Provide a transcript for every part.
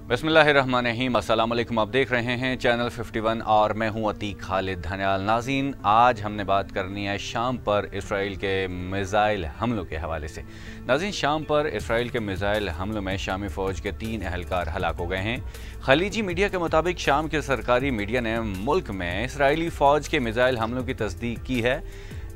बिस्मिल्लाहिर्रहमानिर्रहीम। अस्सलाम वालेकुम। आप देख रहे हैं चैनल 51 और मैं हूं अतीक खालिद धन्याल। नाज़रीन, आज हमने बात करनी है शाम पर इसराइल के मिज़ाइल हमलों के हवाले से। नाज़रीन, शाम पर इसराइल के मिज़ाइल हमलों में शामी फ़ौज के 3 एहलकार हलाक हो गए हैं। खलीजी मीडिया के मुताबिक शाम के सरकारी मीडिया ने मुल्क में इसराइली फ़ौज के मिज़ाइल हमलों की तस्दीक की है,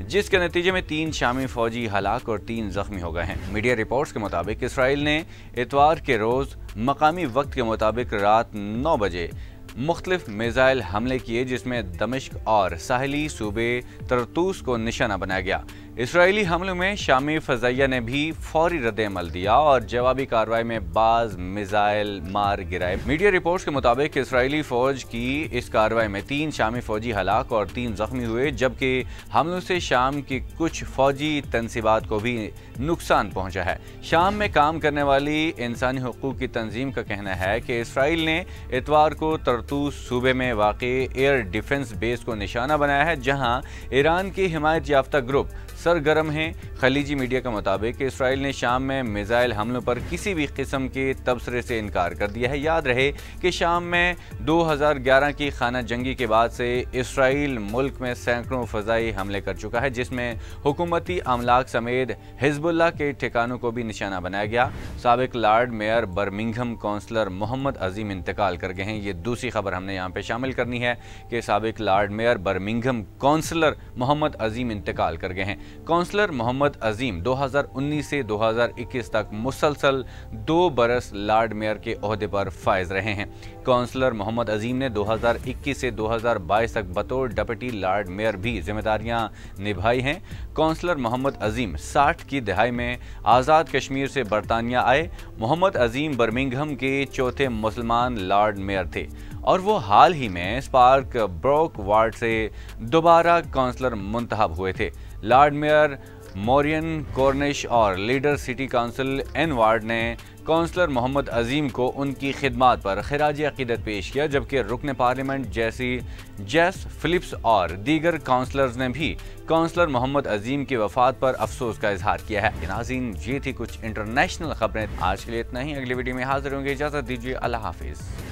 जिसके नतीजे में 3 शामी फौजी हलाक और 3 जख्मी हो गए हैं। मीडिया रिपोर्ट्स के मुताबिक इसराइल ने इतवार के रोज़ मकामी वक्त के मुताबिक रात 9 बजे मुख्तलिफ मिज़ाइल हमले किए, जिसमें दमिश्क और साहिली सूबे तरतूस को निशाना बनाया गया। इसराइली हमलों में शामी फ़ज़ाइया ने भी फौरी रद्द-ए-अमल दिया और जवाबी कार्रवाई में बाज़ मिज़ाइल मार गिराए। मीडिया रिपोर्ट्स के मुताबिक इसराइली फ़ौज की इस कार्रवाई में 3 शामी फ़ौजी हलाक और 3 जख्मी हुए, जबकि हमलों से शाम की कुछ फ़ौजी तनसीबात को भी नुकसान पहुँचा है। शाम में काम करने वाली इंसानी हुकूक की तंजीम का कहना है कि इसराइल ने इतवार को तरतूस सूबे में वाक़ई एयर डिफेंस बेस को निशाना बनाया है, जहाँ ईरान की हिमायत याफ्ता ग्रुप सरगर्म हैं। खलीजी मीडिया के मुताबिक इसराइल ने शाम में मिज़ाइल हमलों पर किसी भी किस्म के तबसरे से इनकार कर दिया है। याद रहे कि शाम में 2011 की खाना जंगी के बाद से इसराइल मुल्क में सैकड़ों फ़ज़ाई हमले कर चुका है, जिसमें हुकूमती अमलाक समेत हिज़्बुल्लाह के ठिकानों को भी निशाना बनाया गया। साबिक lord mayor Birmingham councillor Mohammad Azeem इंतकाल कर गए हैं। ये दूसरी खबर हमने यहाँ पे शामिल करनी है कि साबिक lord mayor Birmingham councillor Mohammad Azeem इंतकाल कर गए हैं। काउंसलर मोहम्मद अजीम 2019 से 2021 तक मुसलसल 2 बरस लॉर्ड मेयर के ओहदे पर फायज रहे हैं। काउंसलर मोहम्मद अजीम ने 2021 से 2022 तक बतौर डिप्टी लॉर्ड मेयर भी जिम्मेदारियां निभाई हैं। काउंसलर मोहम्मद अजीम 60 की दहाई में आज़ाद कश्मीर से बरतानिया आए। मोहम्मद अजीम बर्मिंघम के चौथे मुसलमान लॉर्ड मेयर थे और वो हाल ही में स्पार्क ब्रोक वार्ड से दोबारा काउंसलर मुंतखब हुए थे। लॉर्ड मेयर मोरियन कॉर्निश और leader city council Anne Ward ने काउंसलर मोहम्मद अजीम को उनकी खिदमात पर खिराज अकीदत पेश किया, जबकि रुकन पार्लियामेंट जेस फिलिप्स और दीगर काउंसलर्स ने भी काउंसलर मोहम्मद अजीम की वफात पर अफसोस का इजहार किया है। नाज़रीन, ये थी कुछ इंटरनेशनल खबरें। आज के लिए इतना ही। अगली वीडियो में हाजिर होंगे। इजाज़त दीजिए। अल्लाह हाफिज़।